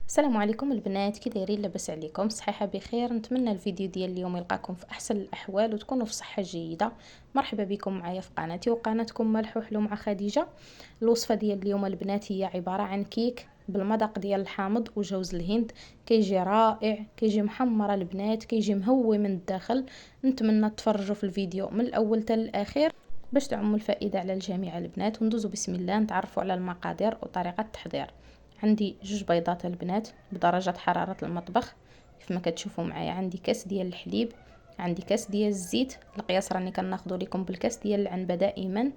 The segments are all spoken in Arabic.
السلام عليكم البنات، كي دايرين؟ لاباس عليكم؟ صحيحه بخير. نتمنى الفيديو ديال اليوم يلقاكم في احسن الاحوال وتكونوا في صحه جيده. مرحبا بكم معايا في قناتي وقناتكم ملح وحلو مع خديجه. الوصفه ديال اليوم البنات هي عباره عن كيك بالمذاق ديال الحامض وجوز الهند. كيجي رائع، كيجي محمر البنات، كيجي مهوي من الداخل. نتمنى تفرجوا في الفيديو من الاول حتى الاخير باش تعم الفائده على الجميع البنات. وندوزو بسم الله نتعرفوا على المقادير وطريقه التحضير. عندي 2 بيضات البنات بدرجة حرارة المطبخ كيف ما كتشوفوا معايا. عندي كاس ديال الحليب، عندي كاس ديال الزيت، القياس راني كناخذوا لكم بالكاس ديال العنبه دائما.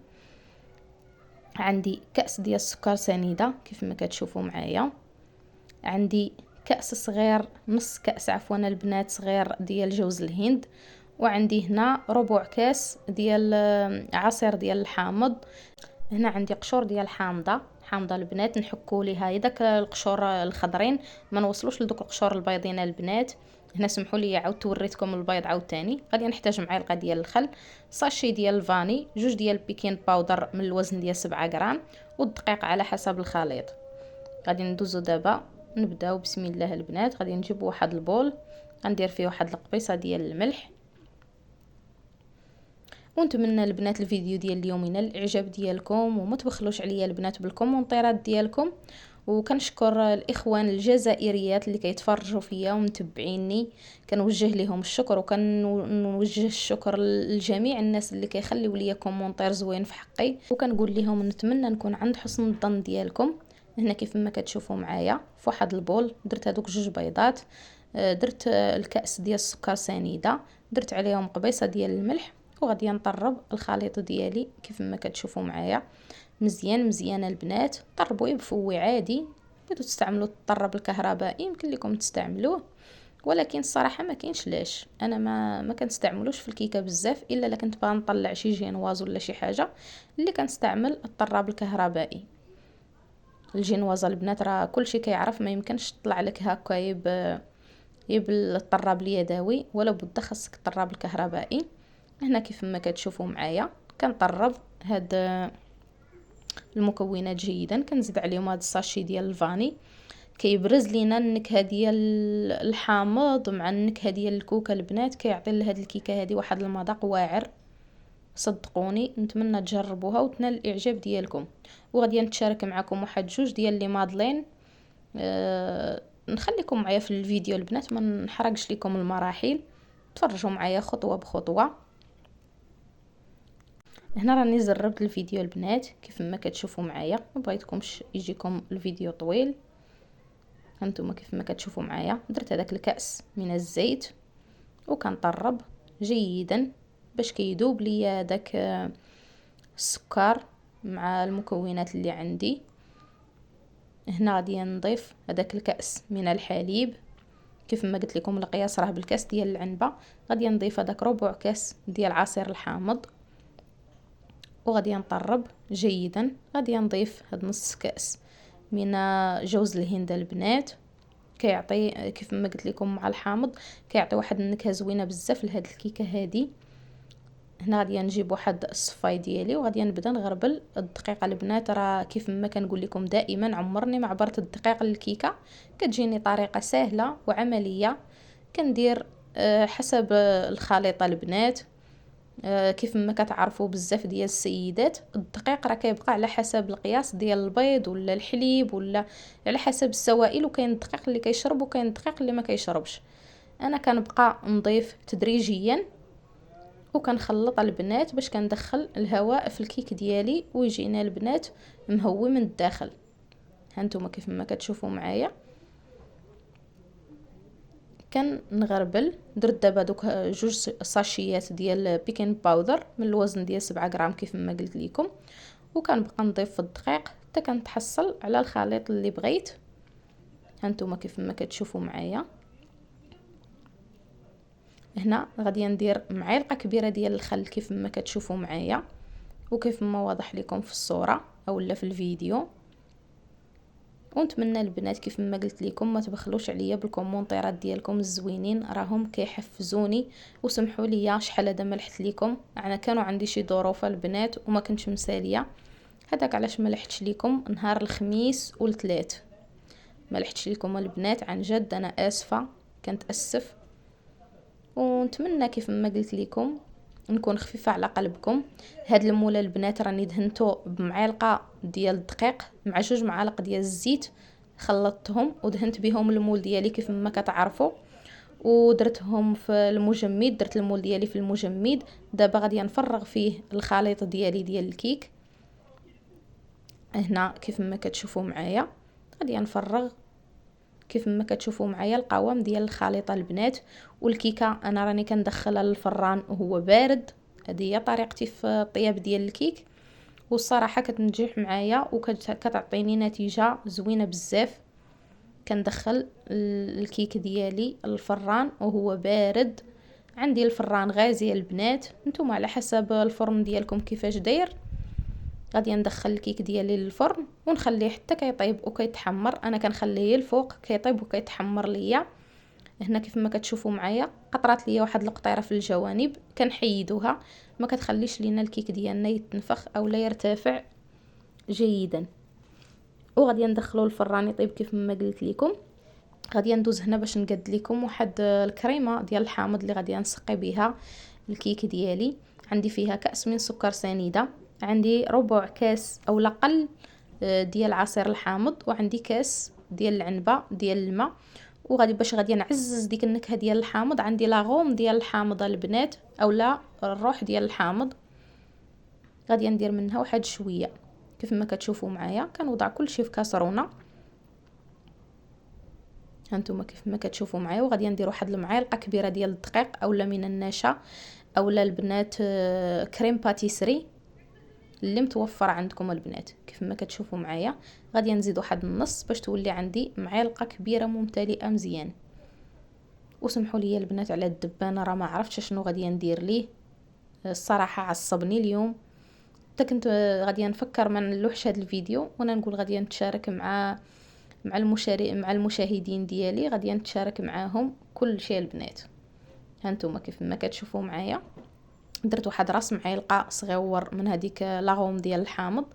عندي كاس ديال السكر سنيده كيف ما كتشوفوا معايا. عندي كاس صغير، نص كاس عفوا البنات صغير ديال جوز الهند. وعندي هنا ربع كاس ديال عصير ديال الحامض. هنا عندي قشور ديال حامضه البنات، نحكوا ليها داك القشور الخضرين، ما نوصلوش لدوك القشور البيضين البنات. هنا سمحوا لي عاود توريتكم البيض عاوتاني. غادي نحتاج معلقه ديال الخل، ساشي ديال الفاني، 2 ديال البيكين باودر من الوزن ديال 7 غرام، والدقيق على حسب الخليط. غادي ندوزو دابا نبداو بسم الله البنات. غادي نجيب واحد البول، غندير فيه واحد القبيصه ديال الملح. ونتمنى البنات الفيديو ديال اليوم ينال الاعجاب ديالكم، وما تبخلوش عليا البنات بالكومونتيرات ديالكم. وكنشكر الاخوان الجزائريات اللي كيتفرجوا فيا ومتبعيني، كنوجه لهم الشكر، وكنوجه الشكر لجميع الناس اللي كيخليوا لي كومونتير زوين في حقي، وكنقول لهم نتمنى نكون عند حسن الظن ديالكم. هنا كيف ما كتشوفوا معايا في واحد البول درت هذوك 2 بيضات، درت الكاس ديال السكر سنيده، درت عليهم قبيصه ديال الملح، وغادي نطرب الخليط ديالي كيف ما كتشوفوا معايا مزيان مزيان البنات. طربوه بفوي عادي، بغيتو تستعملوا الطرب الكهربائي يمكن لكم تستعملوه، ولكن الصراحه ما كاينش لاش انا ما كنستعملوش في الكيكه بزاف، الا الا كنت باغا نطلع شي جينواز ولا شي حاجه اللي كنستعمل الطراب الكهربائي. الجينواز البنات راه كلشي كيعرف، ما يمكنش تطلع لك هكا بالطراب اليدوي، ولا بد خاصك الطراب الكهربائي. هنا كيف ما كتشوفوا معايا كنطرب هاد المكونات جيدا، كنزيد عليهم هاد الساشي ديال الفاني، كيبرز لينا النكهه ديال الحامض مع النكهه ديال الكوكا البنات، كيعطي لهاد الكيكه هادي واحد المذاق واعر. صدقوني نتمنى تجربوها وتنال الاعجاب ديالكم. وغادي نتشارك معكم واحد 2 ديال لي مادلين. نخليكم معايا في الفيديو البنات، ما نحرقش لكم المراحل، تفرجوا معايا خطوه بخطوه. هنا راني زربت الفيديو البنات كيف ما كتشوفوا معايا، ما بغيتكمش يجيكم الفيديو طويل. هانتوما كيف ما كتشوفوا معايا درت هذاك الكاس من الزيت وكنطرب جيدا باش كيذوب ليا داك السكر مع المكونات اللي عندي. هنا غادي نضيف هذاك الكاس من الحليب، كيف ما قلت لكم القياس راه بالكاس ديال العنبه. غادي نضيف هذاك ربع كاس ديال عصير الحامض، وغادي نطرب جيدا. غادي نضيف هاد نص كاس من جوز الهند البنات، كيعطي كيف ما قلت لكم مع الحامض كيعطي واحد النكهه زوينه بزاف لهاد الكيكه هادي. هنا غادي نجيب واحد الصفاي ديالي وغادي نبدا نغربل الدقيقه البنات. راه كيف ما كنقول لكم دائما عمرني ما عبرت الدقيق للكيكه، كتجيني طريقه سهله وعمليه. كندير حسب الخليطه البنات. كيف ما كتعرفوا بزاف ديال السيدات الدقيق راه كيبقى على حسب القياس ديال البيض ولا الحليب، ولا على حسب السوائل، وكاين الدقيق اللي كيشرب وكاين الدقيق اللي ما كيشربش. انا كنبقى نضيف تدريجيا وكنخلط البنات باش كندخل الهواء في الكيك ديالي ويجينا البنات مهوي من الداخل. هانتوما كيف ما كتشوفوا معايا كنغربل. درت دابا دوك 2 ساشيات ديال بيكين باودر من الوزن ديال 7 غرام كيف ما قلت لكم، وكنبقى نضيف في الدقيق حتى كنتحصل على الخليط اللي بغيت. هانتوما كيف ما كتشوفوا معايا. هنا غادي ندير معلقه كبيره ديال الخل كيف ما كتشوفوا معايا، وكيف ما واضح لكم في الصوره اولا في الفيديو. ونتمنى البنات كيف ما قلت لكم ما تبخلوش عليا بالكومونتيرات ديالكم الزوينين، راهم كيحفزوني. وسمحوا لي شحال هذا ما لحت لكم، انا كانوا عندي شي ظروف البنات وما كنتش مساليه، هذاك علاش ما لحتش لكم نهار الخميس والثلاث. ما لحقتش لكم البنات، عن جد انا اسفه، كنتاسف. ونتمنى كيف ما قلت لكم نكون خفيفه على قلبكم. هاد الموله البنات راني دهنته بمعلقه ديال الدقيق مع 2 معالق ديال الزيت، خلطتهم ودهنت بهم المول ديالي كيف ما كتعرفوا، ودرتهم في المجمد. درت المول ديالي في المجمد. دابا غادي نفرغ فيه الخليط ديالي ديال الكيك. هنا كيف ما كتشوفوا معايا غادي نفرغ كيف ما كتشوفوا معايا القوام ديال الخليط البنات. والكيكه انا راني كندخلها للفران وهو بارد. هذه هي طريقتي في الطياب ديال الكيك، والصراحه كتنجح معايا وكتعطيني نتيجه زوينه بزاف. كندخل الكيك ديالي الفران وهو بارد. عندي الفران غازي البنات، نتوما على حسب الفرن ديالكم كيفاش داير. غادي ندخل الكيك ديالي للفرن ونخليه حتى كيطيب وكيتحمر. انا كنخليه الفوق كيطيب وكيتحمر ليا. هنا كيف ما كتشوفوا معايا قطرات ليا واحد القطيره في الجوانب، كنحيدوها ما كتخليش لينا الكيك ديالنا يتنفخ او لا يرتفع جيدا. وغادي ندخلو الفران يطيب كيف ما قلت لكم. غادي ندوز هنا باش نقد لكم واحد الكريمه ديال الحامض اللي غادي نسقي بها الكيك ديالي. عندي فيها كاس من سكر سنيده، عندي ربع كاس او اقل ديال عصير الحامض، وعندي كاس ديال العنبه ديال الماء. وغادي باش غادي نعزز ديك النكهه ديال الحامض، عندي لاغوم ديال الحامض البنات اولا الروح ديال الحامض. غادي ندير منها واحد شويه كيف ما كتشوفوا معايا. كنوضع كلشي في كاسرونه هانتوما كيف ما كتشوفوا معايا. وغادي ندير واحد المعلقه كبيره ديال الدقيق اولا من النشا اولا البنات كريم باتيسري اللي متوفر عندكم البنات كيف ما كتشوفوا معايا. غادي نزيد واحد النص باش تولي عندي معلقه كبيره ممتلئه مزيان. وسمحوا لي البنات على الدبانه، راه ما عرفتش شنو غادي ندير ليه، الصراحه عصبني اليوم. حتى كنت غادي نفكر ما نلوحش هذا الفيديو وانا نقول غادي نتشارك مع المشاهدين ديالي، غادي نتشارك معاهم كل شيء البنات. هانتوما كيف ما كتشوفوا معايا درت واحد راس معلقه صغيور من هذيك لاغوم ديال الحامض،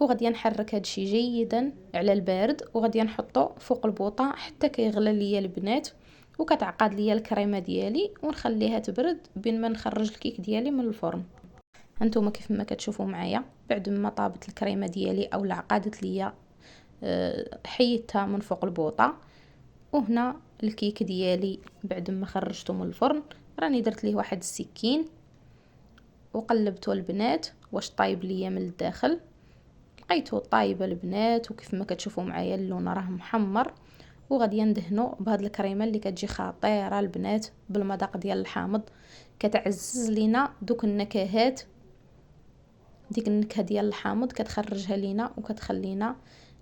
وغادي نحرك هادشي جيدا على البارد، وغادي نحطو فوق البوطه حتى كيغلى ليا البنات وكتعقد ليا الكريمه ديالي، ونخليها تبرد بين ما نخرج الكيك ديالي من الفرن. هانتوما كيف ما كتشوفوا معايا بعد ما طابت الكريمه ديالي او عقدت ليا حيدتها من فوق البوطه. وهنا الكيك ديالي بعد ما خرجته من الفرن راني درت ليه واحد السكين وقلبته البنات واش طايب ليا من الداخل. لقيته طايب البنات وكيف ما كتشوفوا معايا اللون راه محمر. وغادي ندهنو بهاد الكريمه اللي كتجي خطيره البنات بالمذاق ديال الحامض، كتعزز لينا دوك النكهات. ديك النكهه ديال الحامض كتخرجها لينا وكتخلينا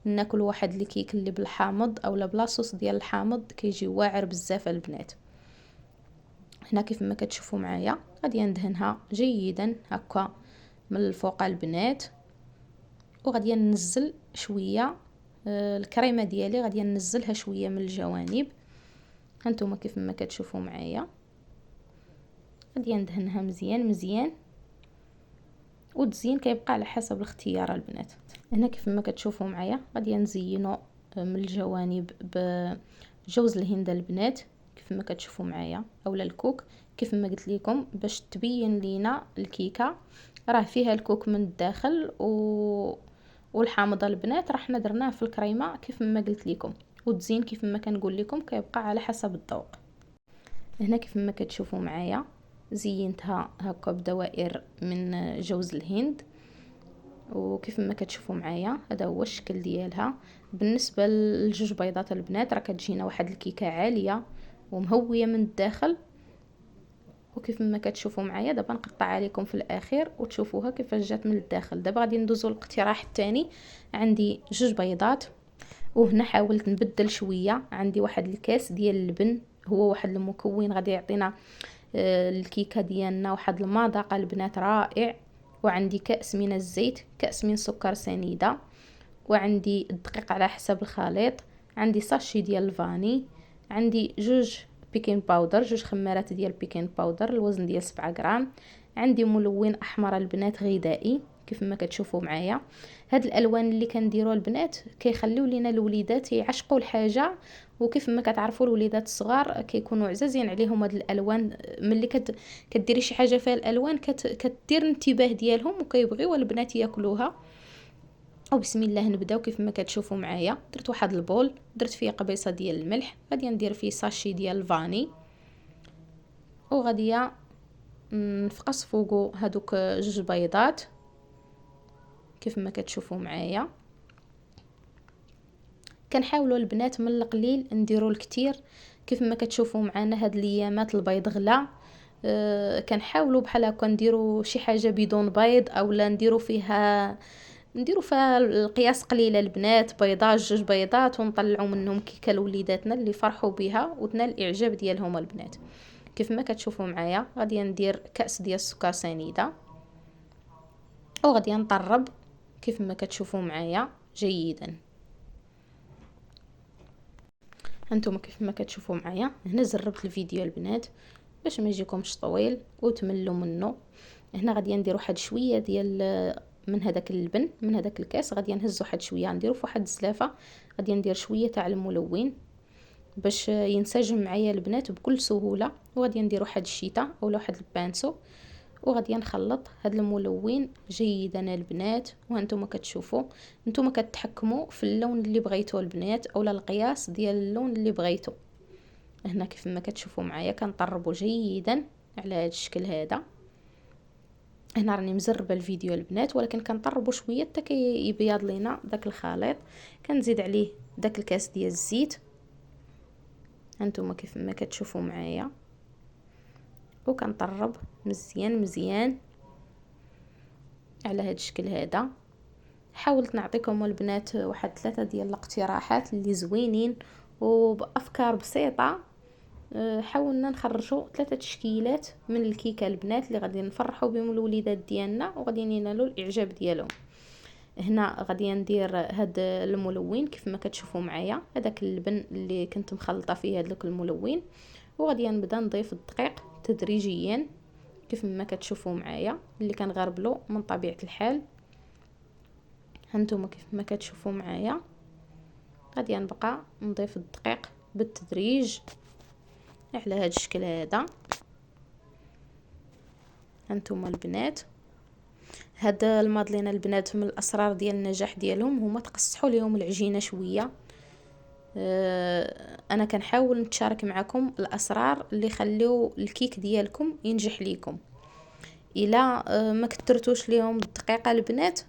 ناكل واحد الكيك اللي بالحامض اولا بلا صوص ديال الحامض كيجي واعر بزاف البنات. هنا كيف ما كتشوفوا معايا غادي ندهنها جيدا هكا من الفوق البنات، وغادي ننزل شويه الكريمه ديالي غادي ننزلها شويه من الجوانب. هانتوما كيف ما كتشوفوا معايا غادي ندهنها مزيان مزيان، والتزيين كيبقى على حسب الاختيار البنات. هنا كيف ما كتشوفوا معايا غادي نزينو من الجوانب بجوز الهند البنات كيف ما كتشوفوا معايا اولا الكوك كيف ما قلت لكم باش تبين لينا الكيكه راه فيها الكوك من الداخل والحامض البنات راه حنا درناه في الكريمه كيف ما قلت لكم. والتزيين كيف ما كنقول لكم كيبقى على حسب الذوق. هنا كيف ما كتشوفوا معايا زينتها هكا بدوائر من جوز الهند، وكيف ما كتشوفوا معايا هذا هو الشكل ديالها. بالنسبه للجوج بيضات البنات راه كتجينا واحد الكيكه عاليه ومهويه من الداخل. وكيف ما كتشوفوا معايا دابا نقطع عليكم في الاخير وتشوفوها كيفاش جات من الداخل. دابا غادي ندوزو للاقتراح الثاني. عندي جوج بيضات وهنا حاولت نبدل شويه. عندي واحد الكاس ديال اللبن، هو واحد المكون غادي يعطينا الكيكه ديالنا واحد المذاق البنات رائع. وعندي كاس من الزيت، كاس من سكر سنيده، وعندي الدقيق على حسب الخليط، عندي ساشي ديال الفاني، عندي جوج بيكين باودر، جوج خمارات ديال بيكين باودر الوزن ديال 7 غرام، عندي ملون احمر البنات غذائي كيف ما كتشوفوا معايا. هاد الالوان اللي كنديروها البنات كيخليو لينا الوليدات يعشقوا الحاجه، وكيف ما كتعرفوا الوليدات الصغار كيكونوا عزازين عليهم هاد الالوان. ملي كديري شي حاجه فيها الالوان كدير الانتباه ديالهم وكيبغيو البنات ياكلوها. وبسم الله نبداو. كيف ما كتشوفوا معايا درت واحد البول، درت فيه قبيصه ديال الملح، غادي ندير فيه ساشي ديال الفاني، وغادي نفقص فوقو هادوك جوج بيضات كيف ما كتشوفوا معايا. كنحاولوا البنات من القليل نديروا الكثير. كيف ما كتشوفوا معنا هاد الايامات البيض غلا، كنحاولوا بحال هكا نديروا شي حاجه بدون بيض، اولا نديروا فيها القياس قليله البنات، بيضه جوج بيضات، ونطلعوا منهم كيكه لوليداتنا اللي فرحوا بها وتنال الاعجاب ديالهم البنات. كيف ما كتشوفوا معايا غادي ندير كاس ديال السكر سنيده، وغادي نطرب كيف ما كتشوفوا معايا جيدا. هانتوما كيف ما كتشوفوا معايا هنا زربت الفيديو البنات باش ما يجيكمش طويل وتملوا منه. هنا غادي ندير واحد شويه ديال من هذاك اللبن من هذاك الكاس، غادي نهز واحد شويه نديرو في واحد الزلافه، غادي ندير شويه تاع الملون باش ينسجم معايا البنات بكل سهوله، وغادي ندير واحد الشيته اولا واحد البانسو، وغادي نخلط هذا الملون جيدا البنات. وهانتوما كتشوفوا نتوما كتحكموا في اللون اللي بغيتوه البنات اولا القياس ديال اللون اللي بغيتو. هنا كيف ما كتشوفوا معايا كنطربوا جيدا على هذا الشكل هذا. هنا راني مزربه الفيديو البنات، ولكن كنطربوا شويه حتى كيبيض لينا داك الخليط. كنزيد عليه داك الكاس ديال الزيت هانتوما كيف ما كتشوفوا معايا، وكنطرب مزيان مزيان على هذا الشكل هذا. حاولت نعطيكم البنات واحد 3 ديال الاقتراحات اللي زوينين وبافكار بسيطه. حاولنا نخرجوا 3 تشكيلات من الكيكه البنات اللي غادي نفرحوا بهم الوليدات ديالنا وغادي ينالوا الاعجاب ديالهم. هنا غادي ندير هاد الملون كيف ما كتشوفوا معايا، هذاك اللبن اللي كنت مخلطه فيه هذاك الملون، وغادي نبدا نضيف الدقيق تدريجيا كيف ما كتشوفوا معايا اللي كنغربلو من طبيعه الحال. هانتوما كيف ما كتشوفوا معايا غادي نبقى نضيف الدقيق بالتدريج على هذا الشكل هذا. هانتوما البنات هاد المادلينا البنات من الاسرار ديال النجاح ديالهم هما تقصحوا ليهم العجينه شويه. انا كنحاول نتشارك معكم الاسرار اللي يخليو الكيك ديالكم ينجح ليكم. الا ما كثرتوش ليهم الدقيقه البنات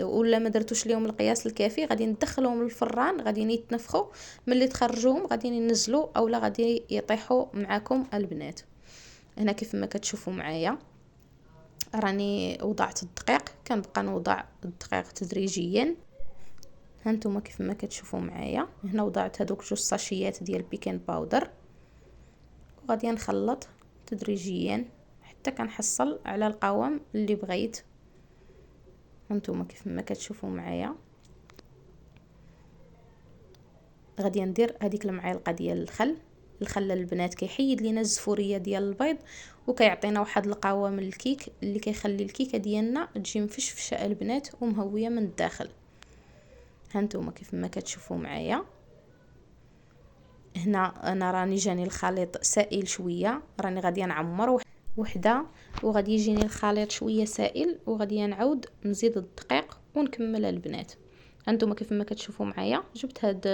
ولا ما درتوش ليهم القياس الكافي، غادي ندخلهم للفران غادي يتنفخوا، ملي تخرجوهم غادي ينزلوا اولا غادي يطيحوا معكم البنات. هنا كيف ما كتشوفوا معايا راني وضعت الدقيق، كنبقى نوضع الدقيق تدريجيا. هانتوما كيف ما كتشوفوا معايا هنا وضعت هذوك جوج ساشيات ديال بيكين باودر، وغادي نخلط تدريجيا حتى كنحصل على القوام اللي بغيت. هانتوما كيف ما كتشوفوا معايا غادي ندير هذيك المعالقه ديال الخل البنات كيحيد لينا الزفوريه ديال البيض وكيعطينا واحد القوام الكيك اللي كيخلي الكيكه ديالنا تجي مفشفشه البنات ومهويه من الداخل. هانتوما كيف ما كتشوفوا معايا هنا انا راني جاني الخليط سائل شويه، راني غادي نعمر وحده وغادي يجيني الخليط شويه سائل، وغادي نعاود نزيد الدقيق ونكمل البنات. هانتوما كيف ما كتشوفوا معايا جبت هاد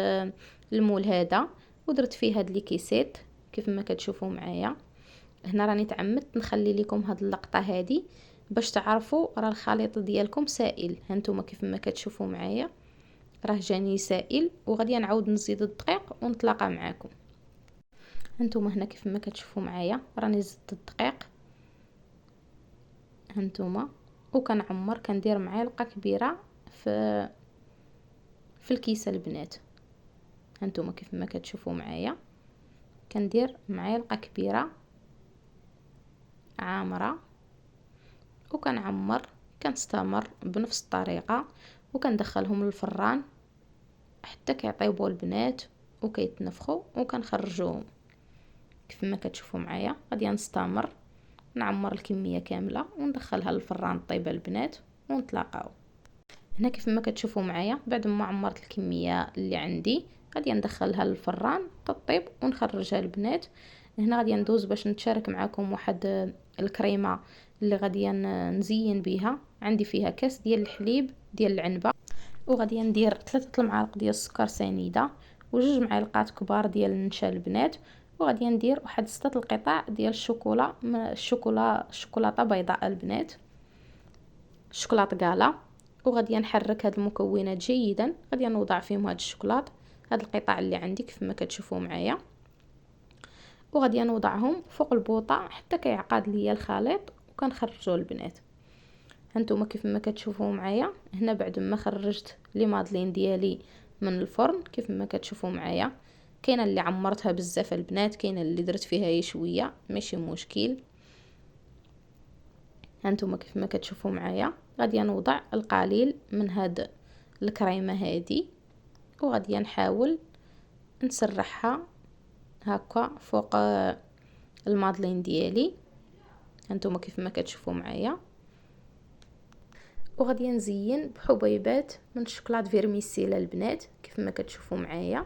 المول هذا ودرت فيه هاد لي كيسات كيف ما كتشوفوا معايا. هنا راني تعمدت نخلي لكم هاد اللقطه هذه باش تعرفوا راه الخليط ديالكم سائل. هانتوما كيف ما كتشوفوا معايا راه جاني سائل، وغادي نعاود نزيد الدقيق ونتلاقى معكم. هانتوما هنا كيف ما كتشوفوا معايا راني زدت الدقيق هانتوما، وكنعمر كندير معلقه كبيره في الكيسه البنات. هانتوما كيف ما كتشوفوا معايا كندير معلقه كبيره عامره وكنعمر، كنستمر بنفس الطريقه وكندخلهم للفران حتى كيطيبوا البنات وكيتنفخوا وكنخرجوهم. كيف ما كتشوفوا معايا غادي نستمر نعمر الكميه كامله وندخلها للفران طيب البنات ونتلاقاو. هنا كيف ما كتشوفوا معايا بعد ما عمرت الكميه اللي عندي غادي ندخلها للفران تطيب ونخرجها البنات. هنا غادي ندوز باش نتشارك معكم واحد الكريمه اللي غادي نزين بها. عندي فيها كاس ديال الحليب ديال العنبه، وغادي ندير 3 المعالق ديال السكر سنيده وجوج معالق كبار ديال النشا البنات، وغادي ندير واحد 6 القطع ديال الشوكولاته بيضاء البنات، الشوكولاط كالا. وغادي نحرك هاد المكونات جيدا، غادي نوضع فيهم هاد الشوكولاط، هاد القطع اللي عندي كيف ما كتشوفوا معايا، وغادي نوضعهم فوق البوطه حتى كيعقد ليا الخليط وكنخرجوا البنات. هانتوما كيف ما كتشوفوا معايا هنا بعد ما خرجت لي مادلين ديالي من الفرن كيف ما كتشوفوا معايا. كاينه اللي عمرتها بزاف البنات، كاينه اللي درت فيها شويه ماشي مشكل. هانتوما كيف ما كتشوفوا معايا غادي نوضع القليل من هاد الكريمه هادي، وغادي نحاول نسرحها هكا فوق المادلين ديالي. هانتوما كيف ما كتشوفوا معايا، وغادي نزين بحبيبات من الشوكولاط فيرميسيل البنات كيف ما كتشوفوا معايا.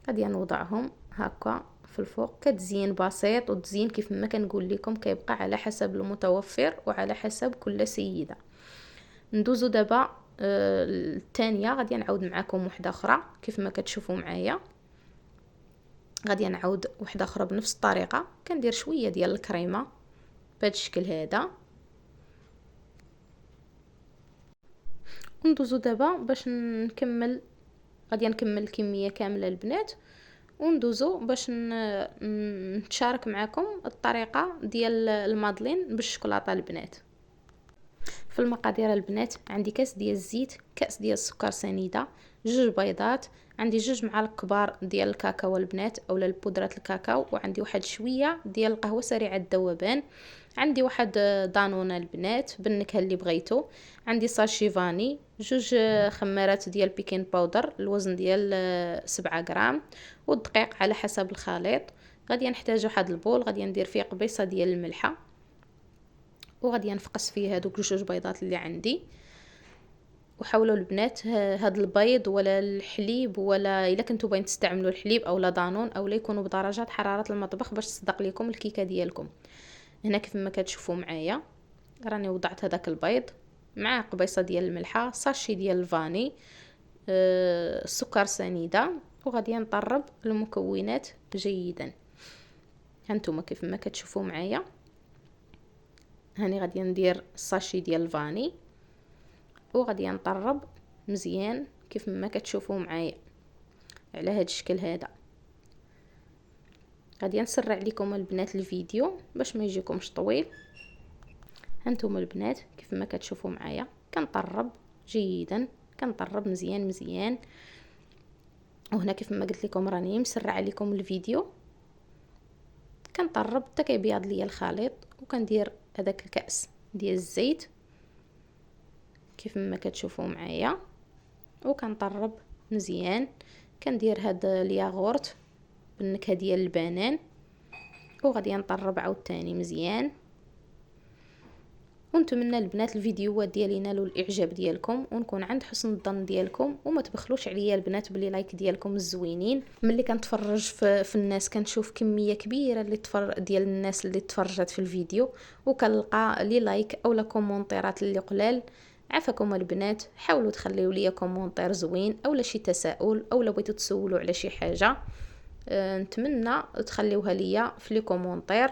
غادي نوضعهم هكا في الفوق كتزيين بسيط، وتزيين كيف ما كنقول لكم كيبقى على حسب المتوفر وعلى حسب كل سيده. ندوزو دابا الثانيه، غادي نعاود معكم وحده اخرى كيف ما كتشوفوا معايا. غادي نعاود وحده اخرى بنفس الطريقه، كندير شويه ديال الكريمه بهذا الشكل هذا. وندوزو دابا باش نكمل، غادي نكمل الكميه كامله البنات، وندوزو باش نتشارك معكم الطريقه ديال المادلين بالشوكولاته البنات. في المقادير البنات عندي كاس ديال الزيت، كاس ديال السكر سنيده، جوج بيضات، عندي جوج معالق كبار ديال الكاكاو البنات اولا البودره الكاكاو، وعندي واحد شويه ديال القهوه سريعه الذوبان، عندي واحد دانون البنات بالنكهه اللي بغيتو، عندي ساشي فاني، جوج خمارات ديال بيكين باودر الوزن ديال 7 غرام، والدقيق على حسب الخليط. غادي نحتاج واحد البول غادي ندير فيه قبيصه ديال الملحه، وغادي نفقس فيه هذوك جوج بيضات اللي عندي. وحاولوا البنات هاد البيض ولا الحليب ولا الا كنتو باين تستعملوا الحليب اولا دانون اولا يكونوا بدرجات حراره المطبخ باش تصدق لكم الكيكه ديالكم. هنا كيف ما كتشوفوا معايا راني وضعت هذاك البيض مع قبيصه ديال الملحه، ساشي ديال الفاني، السكر سنيده، وغادي نطرب المكونات جيدا. هانتوما كيف ما كتشوفوا معايا هاني غادي ندير الساشي ديال الفاني وغادي نطرب مزيان كيف ما كتشوفوا معايا على هذا الشكل هذا. غادي نسرع لكم البنات الفيديو باش ما يجيكمش طويل. هانتوما البنات كيف ما كتشوفوا معايا كنطرب جيدا، كنطرب مزيان مزيان. وهنا كيف ما قلت لكم راني مسرعه لكم الفيديو، كنطرب حتى كيبيض ليا الخليط، وكندير هذاك الكاس ديال الزيت كيف ما كتشوفوا معايا، وكنطرب مزيان. كندير هاد الياغورت بالنكهه ديال البنان، وغادي نطرب عاوتاني مزيان. ونتمنى البنات الفيديوهات ديالي ينالوا الاعجاب ديالكم ونكون عند حسن الظن ديالكم، وما تبخلوش عليا البنات بلي لايك ديالكم الزوينين. ملي كنتفرج في الناس كنشوف كميه كبيره ديال الناس اللي تفرجت في الفيديو، وكنلقى لي لايك اولا كومونطيرات اللي قلال. عافاكم البنات حاولوا تخليوا لي كومونطير زوين اولا شي تساؤل اولا بغيتوا تسولوا على شي حاجه، نتمنى تخليوها ليا في لي كومونطير.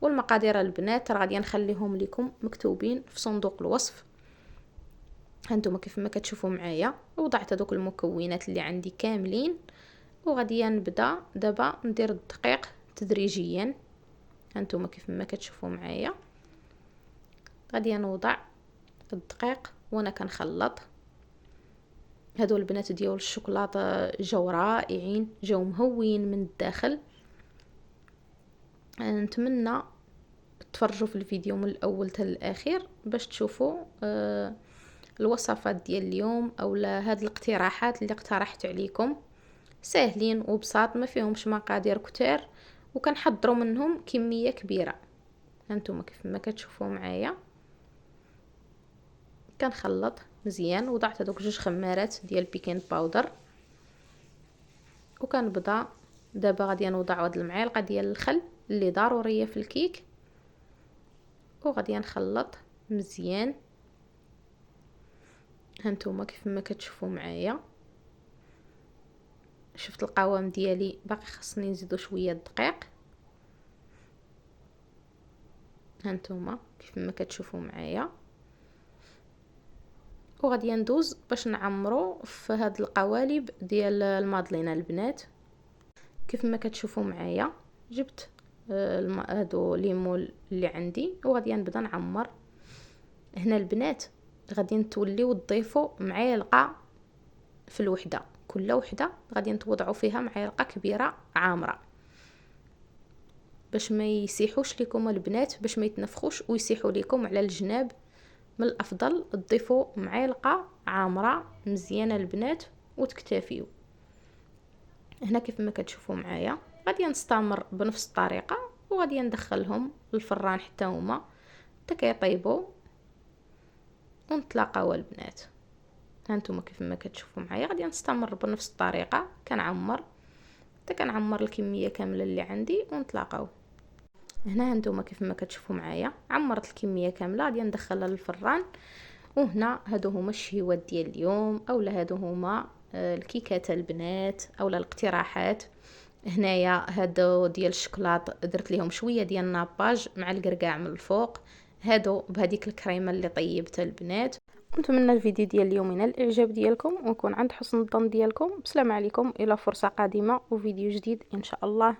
والمقادير البنات راه غادي نخليهم لكم مكتوبين في صندوق الوصف. هانتوما كيف ما كتشوفوا معايا وضعت هذوك المكونات اللي عندي كاملين، وغادي نبدا دابا ندير الدقيق تدريجيا. هانتوما كيف ما كتشوفوا معايا غادي نوضع الدقيق وانا كنخلط. هادو البنات ديال الشوكولاته جاو رائعين، جاو مهويين من الداخل. نتمنى تفرجوا في الفيديو من الاول حتى الاخير باش تشوفوا الوصفات ديال اليوم اولا هاد الاقتراحات اللي اقترحت عليكم، ساهلين وبساط ما فيهمش مقادير كتير، وكنحضروا منهم كميه كبيره. هانتوما كيف ما كتشوفوا معايا كنخلط مزيان. وضعت هذوك 2 خمارات ديال بيكين باودر، وكنبدا دابا غادي نوضع هاد المعلقه ديال الخل اللي ضروريه في الكيك، وغادي نخلط مزيان. هانتوما كيف ما كتشوفوا معايا، شفت القوام ديالي باقي خاصني نزيدو شويه الدقيق. هانتوما كيف ما كتشوفوا معايا، وغادي ندوز باش نعمرو في هاد القوالب ديال المادلينا البنات. كيف ما كتشوفوا معايا جبت هادو ليمون اللي عندي، وغادي نبدا نعمر. هنا البنات غادي توليو تضيفوا معلقه في الوحده، كل وحده غادي توضعوا فيها معلقه كبيره عامره باش ما يسيحوش لكم البنات، باش ما يتنفخوش ويسيحوا لكم على الجناب. من الافضل تضيفوا معلقه عامره مزيانه البنات وتكتفيو. هنا كيف ما كتشوفوا معايا غادي نستمر بنفس الطريقه، وغادي ندخلهم للفران حتى هما حتى كيطيبوا ونتلاقاو البنات. هانتوما كيف ما كتشوفوا معايا غادي نستمر بنفس الطريقه، كنعمر حتى كنعمر الكميه كامله اللي عندي ونتلاقاو. هنا هانتوما كيف ما كتشوفوا معايا عمرت الكميه كامله، غادي ندخلها للفران. وهنا هادو هما الشهيوات ديال اليوم، اولا هادو هما الكيكات البنات اولا الاقتراحات. هنايا هادو ديال الشكلاط درت ليهم شويه ديال الناباج مع القرقاع من الفوق، هادو بهذيك الكريمه اللي طيبتها البنات. نتمنى الفيديو ديال اليوم ينال الاعجاب ديالكم ويكون عند حسن الظن ديالكم. بسلام عليكم، الى فرصه قادمه وفيديو جديد ان شاء الله.